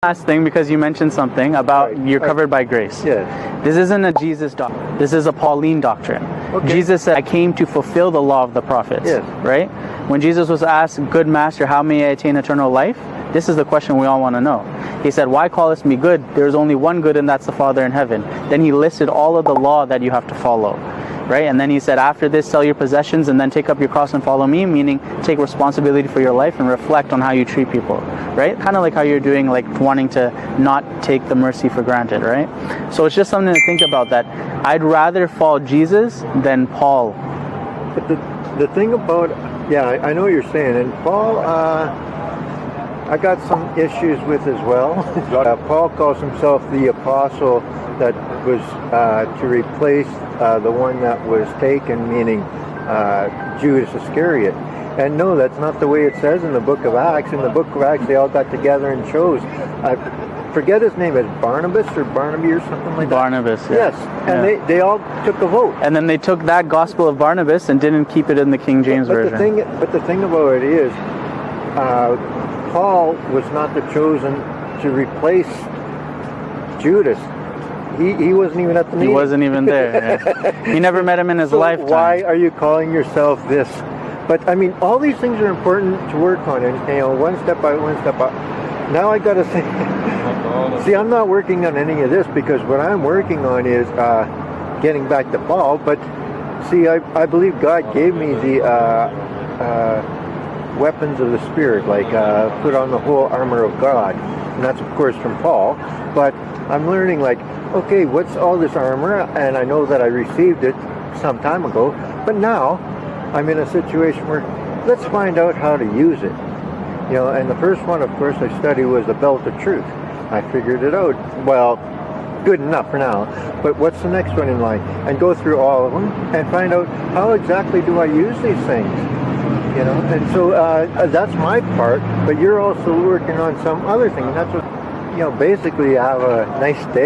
Last thing, because you mentioned something about you're covered by grace. Yes. This isn't a Jesus doctrine. This is a Pauline doctrine. Okay. Jesus said, I came to fulfill the law of the prophets. Yes. Right? When Jesus was asked, good master, how may I attain eternal life? This is the question we all want to know. He said, why callest me good? There's only one good, and that's the Father in heaven. Then he listed all of the law that you have to follow. Right? And then he said, after this, sell your possessions and then take up your cross and follow me, meaning take responsibility for your life and reflect on how you treat people. Right? Kind of like how you're doing, like wanting to not take the mercy for granted, right? So it's just something to think about, that I'd rather follow Jesus than Paul. But the thing about, yeah, I know what you're saying, and Paul, I got some issues with as well. Paul calls himself the apostle that was to replace the one that was taken, meaning Judas Iscariot. And no, that's not the way it says in the book of Acts. In the book of Acts, they all got together and chose. I forget his name, is Barnabas or Barnaby or something like that? Barnabas, yeah. Yes, and yeah. they all took a vote. And then they took that gospel of Barnabas and didn't keep it in the King James Version. But the thing about it is, Paul was not the chosen to replace Judas. He wasn't even at the meeting. He wasn't even there. Yeah. He never met him in his lifetime. Why are you calling yourself this? But I mean, all these things are important to work on, and one step by one step up. Now I got to say, see, I'm not working on any of this, because what I'm working on is getting back to Paul. But see, I believe God gave me the weapons of the Spirit, like put on the whole armor of God, and that's of course from Paul. But I'm learning, like, okay, what's all this armor? And I know that I received it some time ago, but now I'm in a situation where let's find out how to use it. And the first one, of course, I studied was the belt of truth. I figured it out. Well, good enough for now. But what's the next one in line? And go through all of them and find out how exactly do I use these things. And so that's my part, but you're also working on some other thing. And that's what, basically, have a nice day.